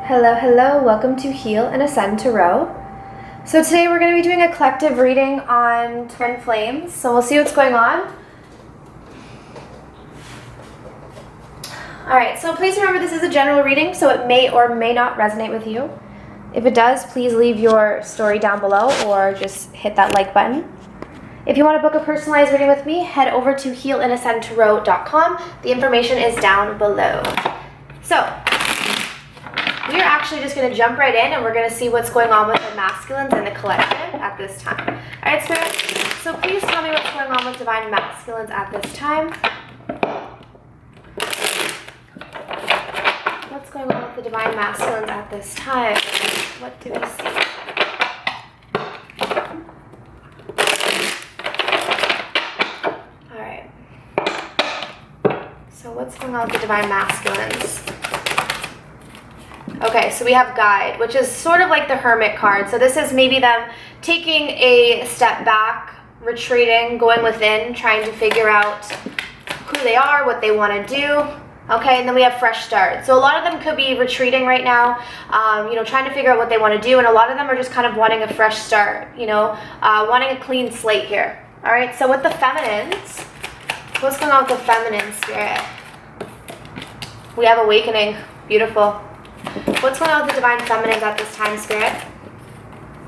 Hello, hello, welcome to Heal and Ascend Tarot. So today we're going to be doing a collective reading on twin flames. So we'll see what's going on. Alright, so please remember this is a general reading, so it may or may not resonate with you. If it does, please leave your story down below or just hit that like button. If you want to book a personalized reading with me, head over to healandascendtarot.com. The information is down below. So, we are actually just going to jump right in and we're going to see what's going on with the masculines and the collective at this time. Alright, Spirit, so please tell me what's going on with divine masculines at this time. What's going on with the divine masculines at this time? What do we see? Alright. So what's going on with the divine masculines? Okay, so we have Guide, which is sort of like the Hermit card. So this is maybe them taking a step back, retreating, going within, trying to figure out who they are, what they want to do. Okay, and then we have Fresh Start. So a lot of them could be retreating right now, trying to figure out what they want to do. And a lot of them are just kind of wanting a fresh start, wanting a clean slate here. All right, so with the feminines, what's going on with the feminine spirit? We have Awakening. Beautiful. What's going on with the divine feminines at this time, Spirit?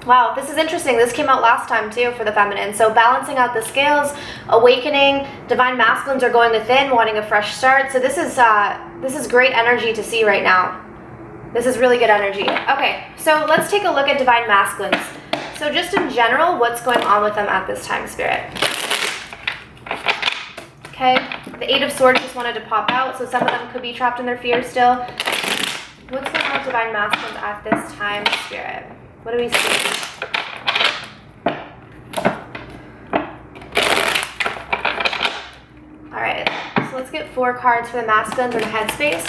Wow, this is interesting. This came out last time too for the feminine. So balancing out the scales, awakening, divine masculines are going within, wanting a fresh start. So this is great energy to see right now. This is really good energy. Okay, so let's take a look at divine masculines. So just in general, what's going on with them at this time, Spirit? Okay, the Eight of Swords just wanted to pop out. So some of them could be trapped in their fear still. What's going on with divine masculines at this time, Spirit? What do we see? Alright, so let's get 4 cards for the masculines in the headspace.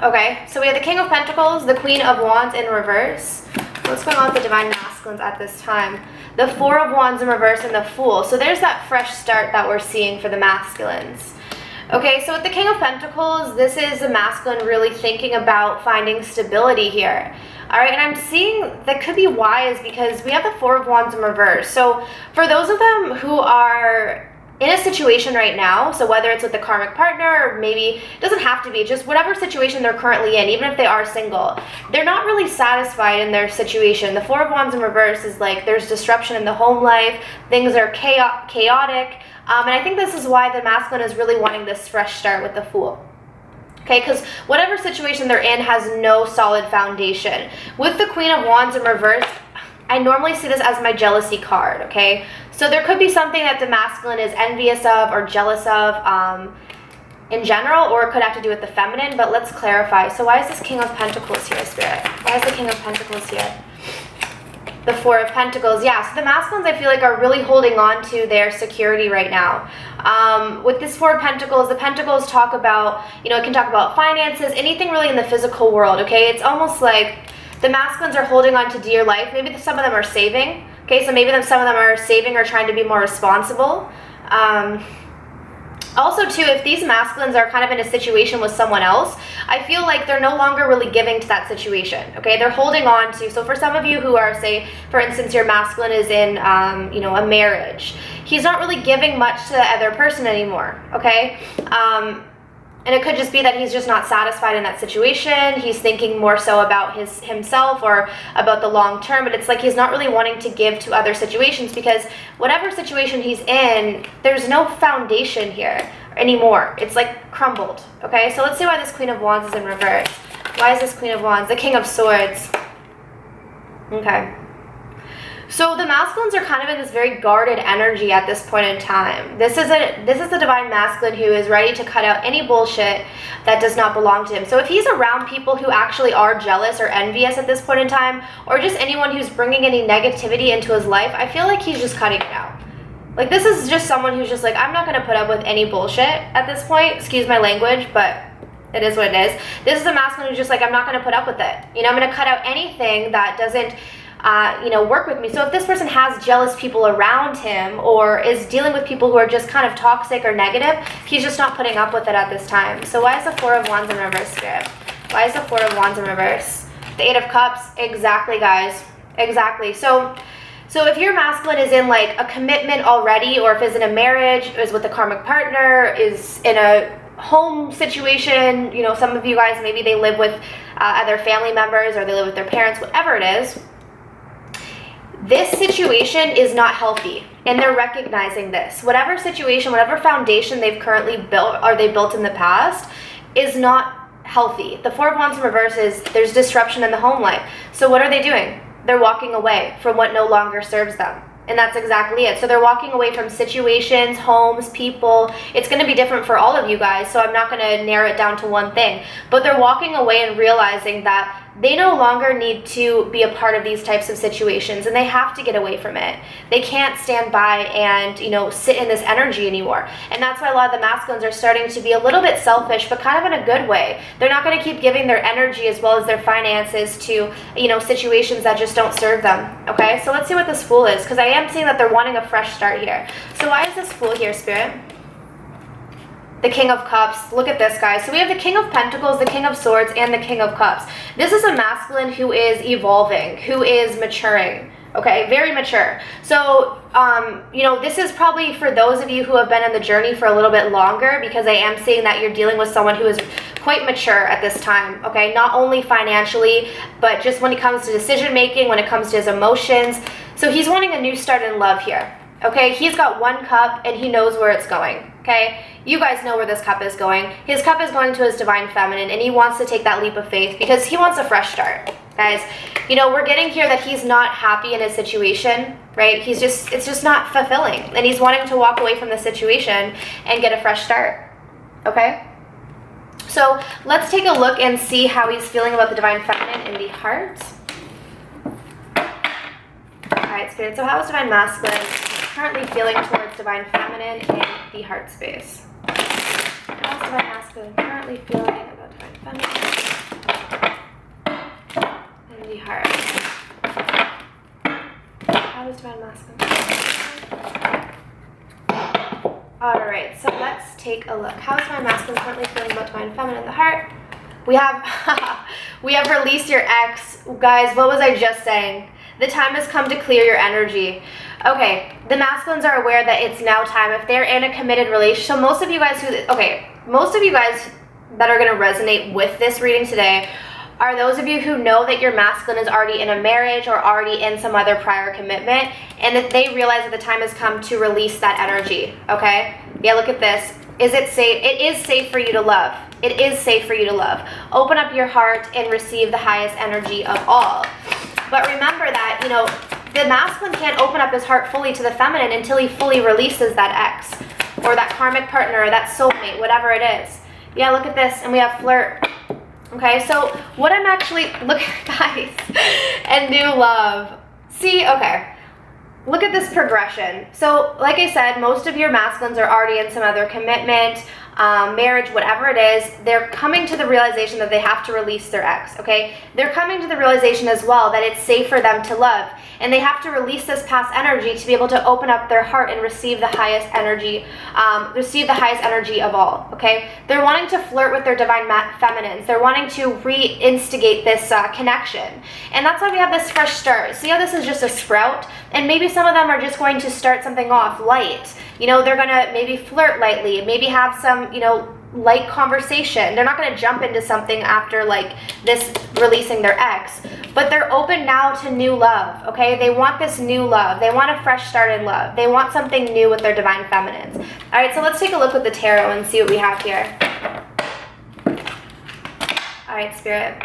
Okay, so we have the King of Pentacles, the Queen of Wands in reverse. What's going on with the divine masculines at this time? The Four of Wands in reverse and the Fool. So there's that fresh start that we're seeing for the masculines. Okay, so with the King of Pentacles, this is a masculine really thinking about finding stability here. All right, and I'm seeing that could be why is because we have the Four of Wands in reverse. So for those of them who are in a situation right now, so whether it's with a karmic partner or maybe, it doesn't have to be, just whatever situation they're currently in, even if they are single, they're not really satisfied in their situation. The Four of Wands in reverse is like there's disruption in the home life, things are chaotic, and I think this is why the masculine is really wanting this fresh start with the Fool. Okay, because whatever situation they're in has no solid foundation. With the Queen of Wands in reverse, I normally see this as my jealousy card, okay? So there could be something that the masculine is envious of or jealous of in general, or it could have to do with the feminine, but let's clarify. So why is this King of Pentacles here, Spirit? Why is the King of Pentacles here? The Four of Pentacles, yeah, so the masculines I feel like are really holding on to their security right now. With this Four of Pentacles, the Pentacles talk about, it can talk about finances, anything really in the physical world, okay? It's almost like the masculines are holding on to dear life. Maybe some of them are saving, okay? So maybe some of them are saving or trying to be more responsible. Also, too, if these masculines are kind of in a situation with someone else, I feel like they're no longer really giving to that situation, okay? They're holding on to, so for some of you who are, say, for instance, your masculine is in, a marriage. He's not really giving much to the other person anymore, okay? And it could just be that he's just not satisfied in that situation. He's thinking more so about himself or about the long term, but it's like he's not really wanting to give to other situations because whatever situation he's in, there's no foundation here anymore. It's like crumbled, okay? So let's see why this Queen of Wands is in reverse. Why is this Queen of Wands? The King of Swords. Okay. So the masculines are kind of in this very guarded energy at this point in time. This is the divine masculine who is ready to cut out any bullshit that does not belong to him. So if he's around people who actually are jealous or envious at this point in time, or just anyone who's bringing any negativity into his life, I feel like he's just cutting it out. Like this is just someone who's just like, I'm not going to put up with any bullshit at this point. Excuse my language, but it is what it is. This is a masculine who's just like, I'm not going to put up with it. I'm going to cut out anything that doesn't work with me. So if this person has jealous people around him or is dealing with people who are just kind of toxic or negative, he's just not putting up with it at this time. So why is the Four of Wands in reverse, Spirit? Why is the Four of Wands in reverse? The Eight of Cups, exactly, guys. Exactly. So if your masculine is in like a commitment already, or if is in a marriage, is with a karmic partner, is in a home situation, you know, some of you guys, maybe they live with other family members, or they live with their parents, whatever it is, this situation is not healthy, and they're recognizing this. Whatever situation, whatever foundation they've currently built, or they built in the past, is not healthy. The Four of Wands in reverse is there's disruption in the home life. So what are they doing? They're walking away from what no longer serves them. And that's exactly it. So they're walking away from situations, homes, people. It's going to be different for all of you guys, so I'm not going to narrow it down to one thing. But they're walking away and realizing that they no longer need to be a part of these types of situations, and they have to get away from it. They can't stand by and, you know, sit in this energy anymore. And that's why a lot of the masculines are starting to be a little bit selfish, but kind of in a good way. They're not going to keep giving their energy as well as their finances to, you know, situations that just don't serve them. Okay, so let's see what this Fool is, because I am seeing that they're wanting a fresh start here. So why is this Fool here, Spirit? The King of Cups. Look at this, guys. So we have the King of Pentacles, the King of Swords, and the King of Cups. This is a masculine who is evolving, who is maturing. Okay, very mature. So, you know, this is probably for those of you who have been on the journey for a little bit longer, because I am seeing that you're dealing with someone who is quite mature at this time. Okay, not only financially, but just when it comes to decision making, when it comes to his emotions. So he's wanting a new start in love here. Okay, he's got one cup and he knows where it's going. Okay, you guys know where this cup is going. His cup is going to his divine feminine, and he wants to take that leap of faith because he wants a fresh start. Guys, you know, we're getting here that he's not happy in his situation, right? It's just not fulfilling, and he's wanting to walk away from the situation and get a fresh start. Okay, so let's take a look and see how he's feeling about the divine feminine in the heart. Alright, Spirit, so how is divine masculine currently feeling towards divine feminine in the heart space? How is divine masculine currently feeling about divine feminine in the heart? How is divine masculine? Alright, so let's take a look. How is divine masculine currently feeling about divine feminine in the heart? We have released your ex. Guys, what was I just saying? The time has come to clear your energy. Okay, the masculines are aware that it's now time. If they're in a committed relationship, so most of you guys that are going to resonate with this reading today are those of you who know that your masculine is already in a marriage or already in some other prior commitment, and that they realize that the time has come to release that energy. Okay? Yeah, look at this. Is it safe? It is safe for you to love. It is safe for you to love. Open up your heart and receive the highest energy of all. But remember that, you know, the masculine can't open up his heart fully to the feminine until he fully releases that ex, or that karmic partner, or that soulmate, whatever it is. Yeah, look at this, and we have flirt. Okay, so what I'm actually, look, guys, and new love. See, okay, look at this progression. So, like I said, most of your masculines are already in some other commitment, marriage, whatever it is. They're coming to the realization that they have to release their ex, okay? They're coming to the realization as well that it's safe for them to love, and they have to release this past energy to be able to open up their heart and receive the highest energy, of all, okay? They're wanting to flirt with their divine feminines. They're wanting to reinstigate this connection, and that's why we have this fresh start. See how this is just a sprout, and maybe some of them are just going to start something off light. You know, they're gonna maybe flirt lightly, maybe have some, you know, light conversation. They're not gonna jump into something after like this releasing their ex, but they're open now to new love, okay? They want this new love. They want a fresh start in love. They want something new with their divine feminines. All right, so let's take a look with the tarot and see what we have here. All right, Spirit.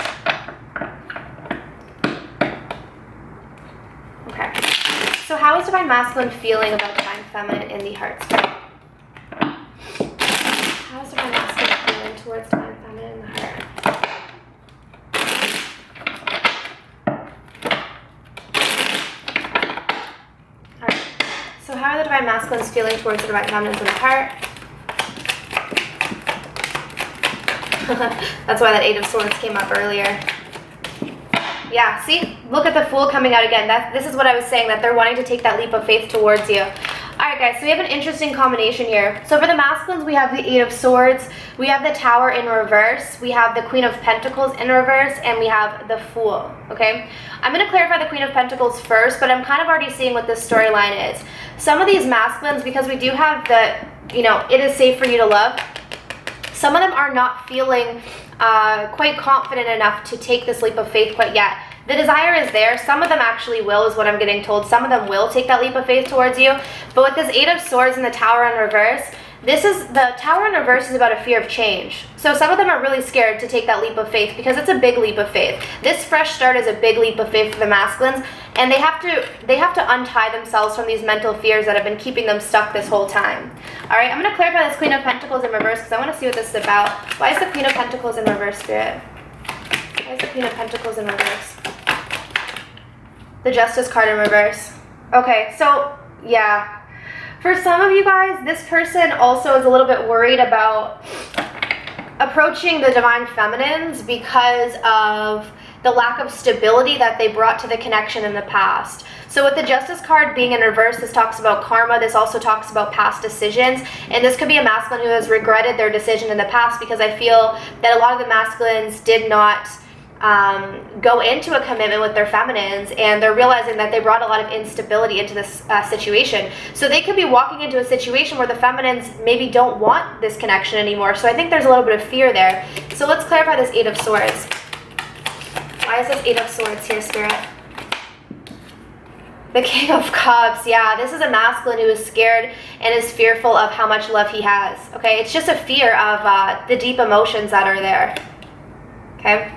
Okay. So how is divine masculine feeling about divine feminine in the heart space? How is divine masculine feeling towards divine feminine in the heart? Alright. So how are the divine masculines feeling towards the divine feminines in the heart? That's why that Eight of Swords came up earlier. Yeah, see? Look at the Fool coming out again. This is what I was saying, that they're wanting to take that leap of faith towards you. Alright guys, so we have an interesting combination here. So for the masculines, we have the Eight of Swords, we have the Tower in reverse, we have the Queen of Pentacles in reverse, and we have the Fool, okay? I'm going to clarify the Queen of Pentacles first, but I'm kind of already seeing what this storyline is. Some of these masculines, because we do have the, you know, it is safe for you to love, some of them are not feeling quite confident enough to take this leap of faith quite yet. The desire is there. Some of them actually will, is what I'm getting told. Some of them will take that leap of faith towards you. But with this Eight of Swords and the Tower in reverse, the Tower in reverse is about a fear of change. So some of them are really scared to take that leap of faith because it's a big leap of faith. This fresh start is a big leap of faith for the masculines, and they have to untie themselves from these mental fears that have been keeping them stuck this whole time. All right, I'm going to clarify this Queen of Pentacles in reverse because I want to see what this is about. Why is the Queen of Pentacles in reverse, Spirit? Why is the Queen of Pentacles in reverse? The Justice card in reverse. Okay, so yeah. For some of you guys, this person also is a little bit worried about approaching the Divine Feminines because of the lack of stability that they brought to the connection in the past. So with the Justice card being in reverse, this talks about karma. This also talks about past decisions. And this could be a masculine who has regretted their decision in the past, because I feel that a lot of the masculines did not go into a commitment with their feminines, and they're realizing that they brought a lot of instability into this situation. So they could be walking into a situation where the feminines maybe don't want this connection anymore. So I think there's a little bit of fear there. So let's clarify this Eight of Swords. Why is this Eight of Swords here, Spirit? The King of Cups. Yeah, this is a masculine who is scared and is fearful of how much love he has. Okay, it's just a fear of the deep emotions that are there. Okay.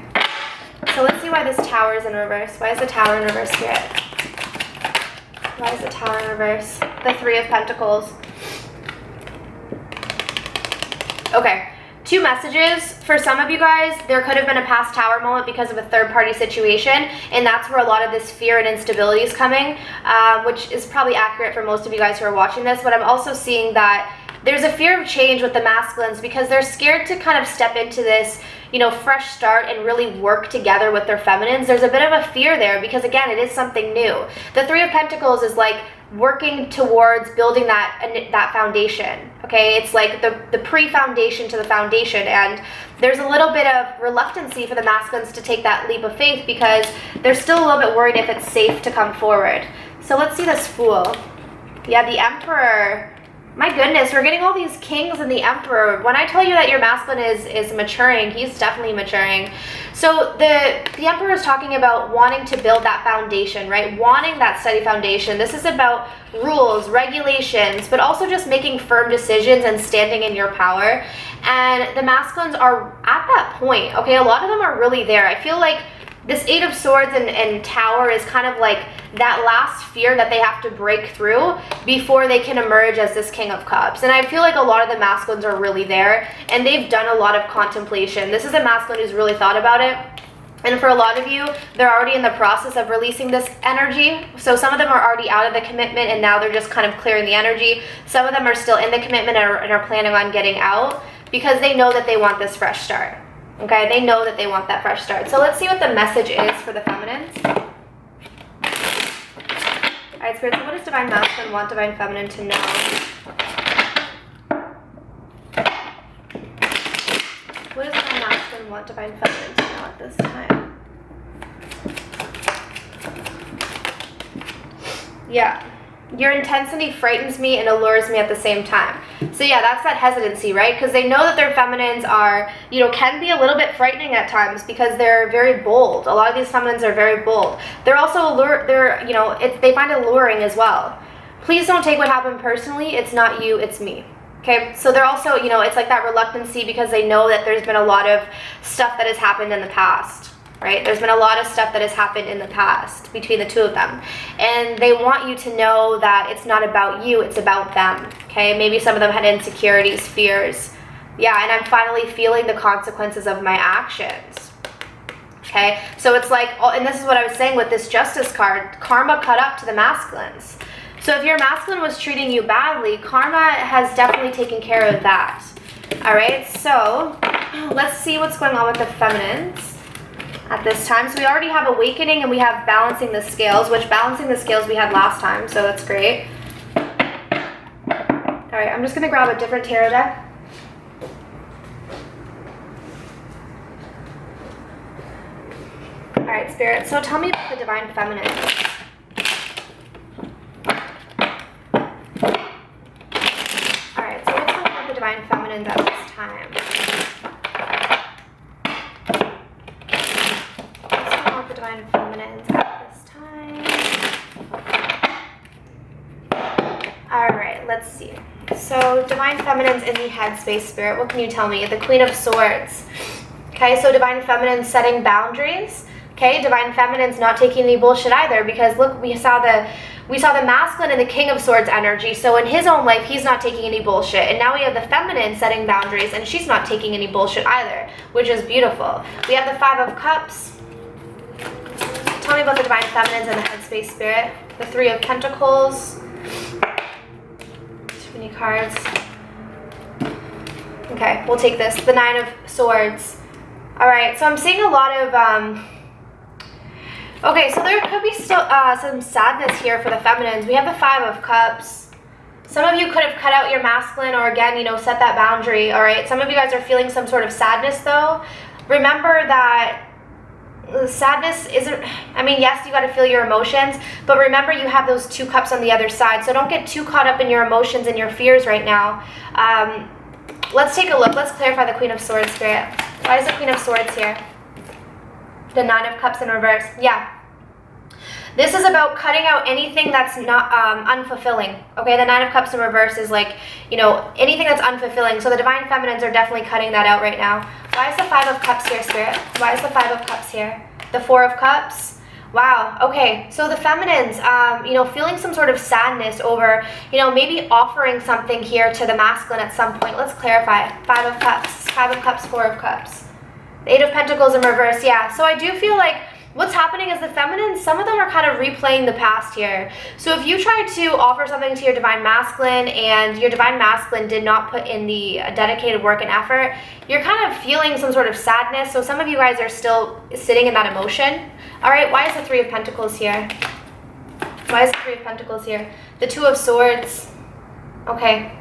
So let's see why this Tower is in reverse. Why is the Tower in reverse, Spirit? Why is the Tower in reverse? The Three of Pentacles. Okay, two messages. For some of you guys, there could have been a past Tower moment because of a third-party situation, and that's where a lot of this fear and instability is coming, which is probably accurate for most of you guys who are watching this. But I'm also seeing that there's a fear of change with the masculines because they're scared to kind of step into this, you know, fresh start and really work together with their feminines. There's a bit of a fear there because, again, it is something new. The Three of Pentacles is like working towards building that foundation, okay? It's like the pre-foundation to the foundation, and there's a little bit of reluctancy for the masculines to take that leap of faith because they're still a little bit worried if it's safe to come forward. So let's see this Fool. Yeah, the Emperor. My goodness, we're getting all these kings and the Emperor. When I tell you that your masculine is maturing, he's definitely maturing. So the Emperor is talking about wanting to build that foundation, right? Wanting that steady foundation. This is about rules, regulations, but also just making firm decisions and standing in your power. And the masculines are at that point, okay? A lot of them are really there. I feel like this Eight of Swords and Tower is kind of like that last fear that they have to break through before they can emerge as this King of Cups. And I feel like a lot of the masculines are really there, and they've done a lot of contemplation. This is a masculine who's really thought about it. And for a lot of you, they're already in the process of releasing this energy. So some of them are already out of the commitment, and now they're just kind of clearing the energy. Some of them are still in the commitment and are planning on getting out because they know that they want this fresh start. Okay, they know that they want that fresh start. So let's see what the message is for the feminines. All right, Spirit, so what does Divine Masculine want Divine Feminine to know? What does Divine Masculine want Divine Feminine to know at this time? Yeah. Your intensity frightens me and allures me at the same time. So yeah, that's that hesitancy, right? Because they know that their feminines are, you know, can be a little bit frightening at times because they're very bold. A lot of these feminines are very bold. They're also they find it alluring as well. Please don't take what happened personally. It's not you, it's me. Okay, so they're also, you know, it's like that reluctancy because they know that there's been a lot of stuff that has happened in the past. Right? There's been a lot of stuff that has happened in the past between the two of them. And they want you to know that it's not about you, it's about them. Okay? Maybe some of them had insecurities, fears. Yeah, and I'm finally feeling the consequences of my actions. Okay? So it's like, and this is what I was saying with this Justice card, karma caught up to the masculines. So if your masculine was treating you badly, karma has definitely taken care of that. All right? So let's see what's going on with the feminines at this time. So we already have awakening and we have balancing the scales, which balancing the scales we had last time, so that's great. All right, I'm just gonna grab a different tarot deck. All right, Spirit, so tell me about the Divine Feminine. All right, so what's going on with the Divine Feminines at this time? What's going on with the Divine Feminines at this time? All right, let's see. So Divine Feminines in the headspace, Spirit, what can you tell me? The Queen of Swords. Okay, so Divine Feminine setting boundaries. Okay, Divine Feminine's not taking any bullshit either, because look, we saw the masculine and the King of Swords energy. So in his own life, he's not taking any bullshit. And now we have the feminine setting boundaries, and she's not taking any bullshit either, which is beautiful. We have the Five of Cups. Tell me about the Divine Feminines in the headspace, Spirit. The Three of Pentacles. Too many cards. Okay, we'll take this. The Nine of Swords. All right, so I'm seeing a lot of okay, so there could be still some sadness here for the feminines. We have the Five of Cups. Some of you could have cut out your masculine, or again, you know, set that boundary, all right? Some of you guys are feeling some sort of sadness, though. Remember that sadness isn't, I mean, yes, you got to feel your emotions, but remember you have those two cups on the other side, so don't get too caught up in your emotions and your fears right now. Let's take a look. Let's clarify the Queen of Swords, Spirit. Why is the Queen of Swords here? The Nine of Cups in reverse. Yeah. This is about cutting out anything that's not unfulfilling. Okay, the Nine of Cups in reverse is like, you know, anything that's unfulfilling. So the Divine Feminines are definitely cutting that out right now. Why is the Five of Cups here, Spirit? Why is the Five of Cups here? The Four of Cups. Wow, okay, so the feminines, you know, feeling some sort of sadness over, you know, maybe offering something here to the masculine at some point. Let's clarify. Five of Cups, Four of Cups. The Eight of Pentacles in reverse, yeah. So I do feel like what's happening is the feminines, some of them are kind of replaying the past here. So if you try to offer something to your Divine Masculine and your Divine Masculine did not put in the dedicated work and effort, you're kind of feeling some sort of sadness. So some of you guys are still sitting in that emotion. All right, why is the Three of Pentacles here? Why is the Three of Pentacles here? The Two of Swords. Okay.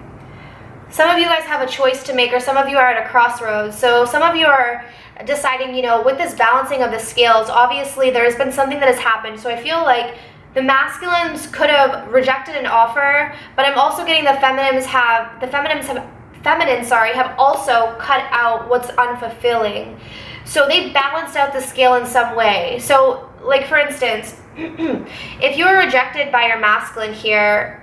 Some of you guys have a choice to make, or some of you are at a crossroads. So some of you are deciding, you know, with this balancing of the scales, obviously there's been something that has happened. So I feel like the masculines could have rejected an offer, but I'm also getting the feminines have also cut out what's unfulfilling. So they balanced out the scale in some way. So like for instance, if you were rejected by your masculine here,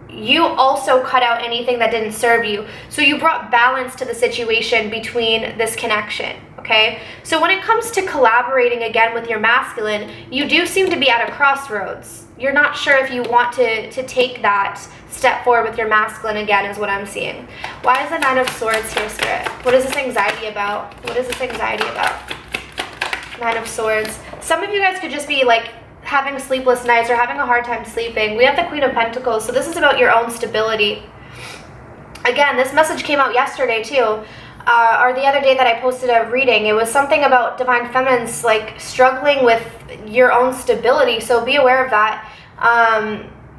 you also cut out anything that didn't serve you. So you brought balance to the situation between this connection, okay? So when it comes to collaborating again with your masculine, you do seem to be at a crossroads. You're not sure if you want to take that step forward with your masculine again, is what I'm seeing. Why is the Nine of Swords here, Spirit? What is this anxiety about? What is this anxiety about? Nine of Swords. Some of you guys could just be like having sleepless nights or having a hard time sleeping. We have the Queen of Pentacles, so this is about your own stability. Again, this message came out yesterday too, or the other day that I posted a reading. It was something about Divine Feminines like struggling with your own stability, so be aware of that.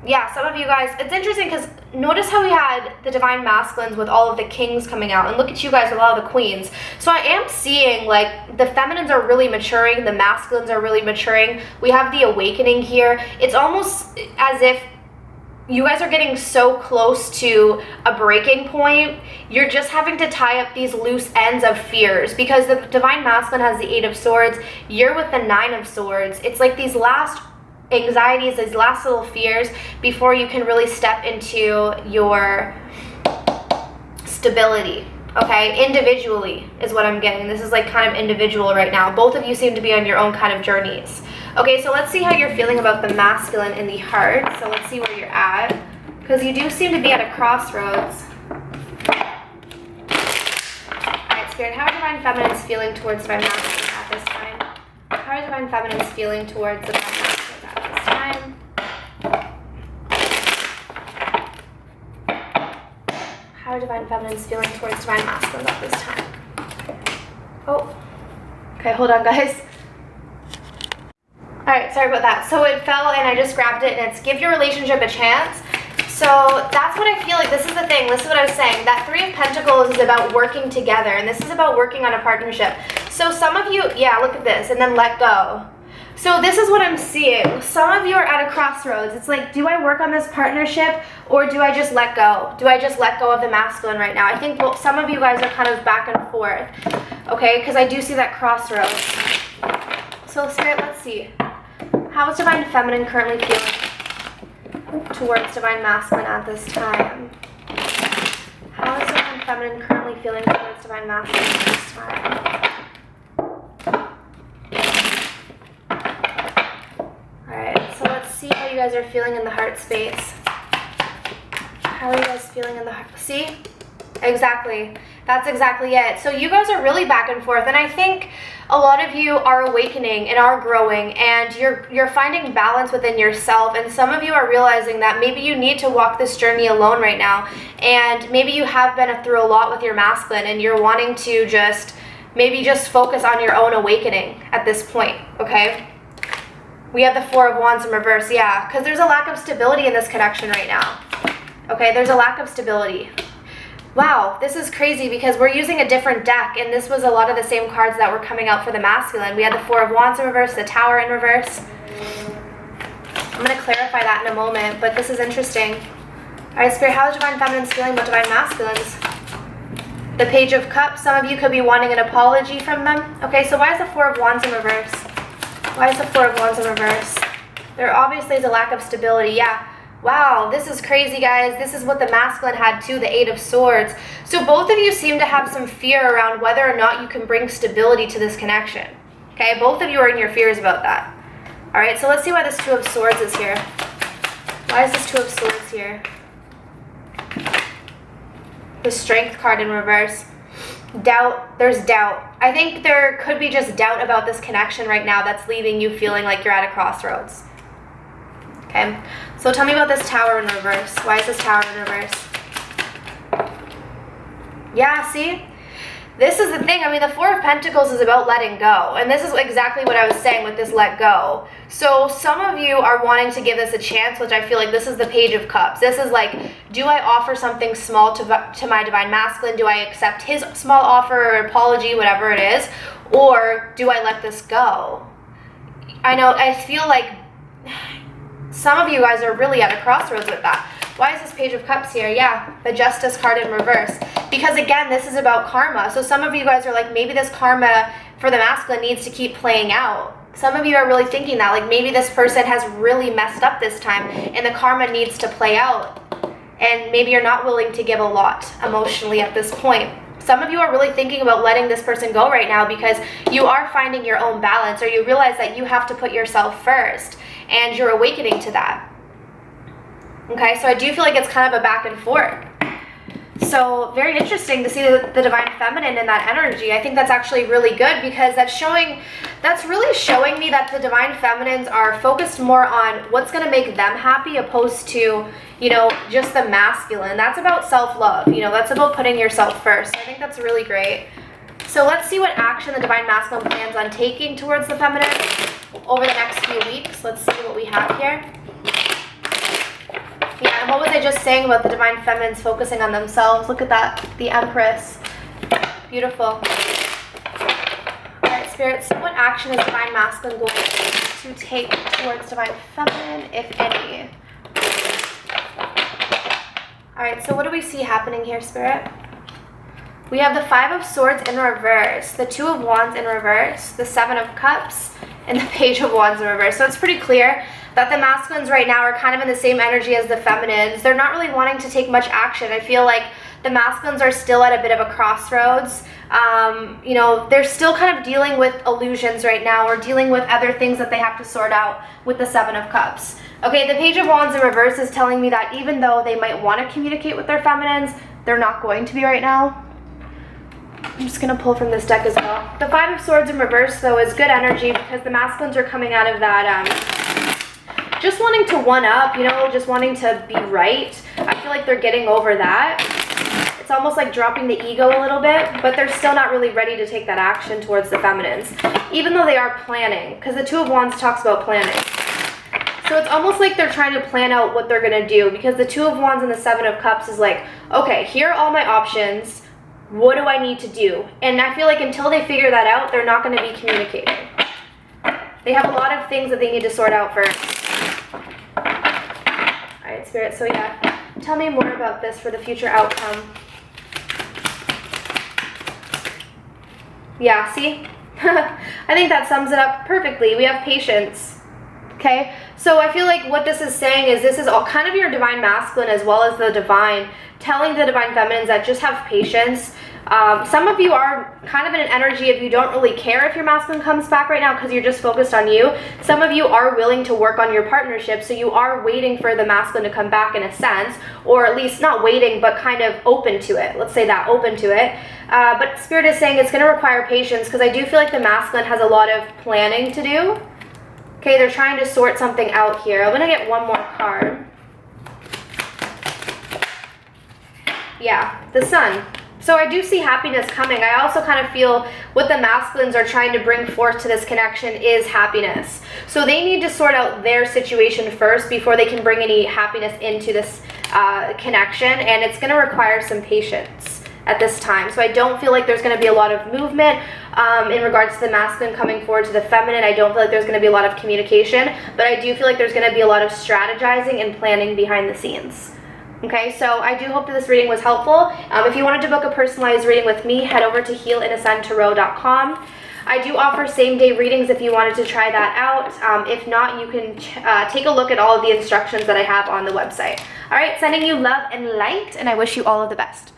Yeah, some of you guys, it's interesting because notice how we had the Divine Masculines with all of the kings coming out, and look at you guys with all the queens. So I am seeing like the feminines are really maturing, the masculines are really maturing. We have the awakening here. It's almost as if you guys are getting so close to a breaking point. You're just having to tie up these loose ends of fears, because the Divine Masculine has the Eight of Swords. You're with the Nine of Swords. It's like these last anxieties, these last little fears before you can really step into your stability. Okay, individually is what I'm getting. This is like kind of individual right now. Both of you seem to be on your own kind of journeys. Okay, so let's see how you're feeling about the masculine in the heart. So let's see where you're at, because you do seem to be at a crossroads. Alright, Spirit, how are Divine Feminines feeling towards Divine Masculine at this time? How are Divine Feminines feeling towards the Divine Masculine at this time? How are Divine Feminines feeling towards Divine Masculine at this time? Oh, okay, hold on, guys. Alright, sorry about that. So it fell and I just grabbed it, and it's give your relationship a chance. So that's what I feel like. This is the thing. This is what I was saying. That Three of Pentacles is about working together, and this is about working on a partnership. So some of you, yeah, look at this, and then let go. So this is what I'm seeing. Some of you are at a crossroads. It's like, do I work on this partnership, or do I just let go? Do I just let go of the masculine right now? I think some of you guys are kind of back and forth, okay? Because I do see that crossroads. So Spirit, let's see. How is Divine Feminine currently feeling towards Divine Masculine at this time? How is Divine Feminine currently feeling towards Divine Masculine at this time? Alright, so let's see how you guys are feeling in the heart space. How are you guys feeling in the heart? See? Exactly. That's exactly it. So you guys are really back and forth, and I think a lot of you are awakening and are growing, and you're finding balance within yourself, and some of you are realizing that maybe you need to walk this journey alone right now, and maybe you have been through a lot with your masculine, and you're wanting to maybe just focus on your own awakening at this point, okay? We have the Four of Wands in reverse, yeah, because there's a lack of stability in this connection right now, okay? There's a lack of stability. Wow, this is crazy because we're using a different deck, and this was a lot of the same cards that were coming out for the masculine. We had the Four of Wands in reverse, the Tower in reverse. I'm going to clarify that in a moment, but this is interesting. All right, Spirit, how is Divine Feminine's feeling about Divine Masculines? The Page of Cups, some of you could be wanting an apology from them. Okay, so why is the Four of Wands in reverse? Why is the Four of Wands in reverse? There obviously is a lack of stability, yeah. Wow, this is crazy, guys. This is what the masculine had too, the Eight of Swords. So both of you seem to have some fear around whether or not you can bring stability to this connection. Okay, both of you are in your fears about that. All right, so let's see why this Two of Swords is here. Why is this Two of Swords here? The Strength card in reverse. Doubt, there's doubt. I think there could be just doubt about this connection right now that's leaving you feeling like you're at a crossroads. Okay, so tell me about this Tower in reverse. Why is this Tower in reverse? Yeah, see? This is the thing. I mean, the Four of Pentacles is about letting go. And this is exactly what I was saying with this let go. So some of you are wanting to give this a chance, which I feel like this is the Page of Cups. This is like, do I offer something small to my Divine Masculine? Do I accept his small offer or apology, whatever it is? Or do I let this go? I know, I feel like some of you guys are really at a crossroads with that. Why is this Page of Cups here? Yeah, the Justice card in reverse. Because again, this is about karma. So some of you guys are like, maybe this karma for the masculine needs to keep playing out. Some of you are really thinking that, like maybe this person has really messed up this time and the karma needs to play out. And maybe you're not willing to give a lot emotionally at this point. Some of you are really thinking about letting this person go right now because you are finding your own balance, or you realize that you have to put yourself first. And you're awakening to that. Okay, so I do feel like it's kind of a back and forth. So very interesting to see the Divine Feminine in that energy. I think that's actually really good because that's really showing me that the Divine Feminines are focused more on what's going to make them happy opposed to, you know, just the masculine. That's about self-love. You know, that's about putting yourself first. I think that's really great. So let's see what action the Divine Masculine plans on taking towards the feminine over the next few weeks. Let's see what we have here. Yeah, and what was I just saying about the Divine Feminines focusing on themselves? Look at that, the Empress. Beautiful. All right, Spirits, what action is Divine Masculine going to take towards Divine Feminine, if any? All right, so what do we see happening here, Spirit? We have the Five of Swords in reverse, the Two of Wands in reverse, the Seven of Cups, and the Page of Wands in reverse. So it's pretty clear that the masculines right now are kind of in the same energy as the feminines. They're not really wanting to take much action. I feel like the masculines are still at a bit of a crossroads. You know, they're still kind of dealing with illusions right now, or dealing with other things that they have to sort out with the Seven of Cups. Okay, the Page of Wands in reverse is telling me that even though they might want to communicate with their feminines, they're not going to be right now. I'm just going to pull from this deck as well. The Five of Swords in reverse, though, is good energy because the masculines are coming out of that, just wanting to one-up, you know, just wanting to be right. I feel like they're getting over that. It's almost like dropping the ego a little bit, but they're still not really ready to take that action towards the feminines, even though they are planning, because the Two of Wands talks about planning. So it's almost like they're trying to plan out what they're going to do, because the Two of Wands and the Seven of Cups is like, okay, here are all my options. What do I need to do? And I feel like until they figure that out, they're not going to be communicating. They have a lot of things that they need to sort out first. All right, Spirit, so yeah, tell me more about this for the future outcome. Yeah, see? I think that sums it up perfectly. We have patience. Okay, so I feel like what this is saying is this is all kind of your divine masculine as well as the divine, telling the divine feminines that just have patience. Some of you are kind of in an energy of you don't really care if your masculine comes back right now because you're just focused on you. Some of you are willing to work on your partnership, so you are waiting for the masculine to come back in a sense, or at least not waiting, but kind of open to it. Let's say that, open to it. But Spirit is saying it's going to require patience, because I do feel like the masculine has a lot of planning to do. Okay, they're trying to sort something out here. I'm going to get one more card. Yeah, the Sun. So I do see happiness coming. I also kind of feel what the masculines are trying to bring forth to this connection is happiness. So they need to sort out their situation first before they can bring any happiness into this connection. And it's going to require some patience at this time. So I don't feel like there's going to be a lot of movement in regards to the masculine coming forward to the feminine. I don't feel like there's going to be a lot of communication, but I do feel like there's going to be a lot of strategizing and planning behind the scenes. Okay, so I do hope that this reading was helpful. If you wanted to book a personalized reading with me, head over to healandascendtarot.com. I do offer same-day readings if you wanted to try that out. If not, you can take a look at all of the instructions that I have on the website. All right, sending you love and light, and I wish you all of the best.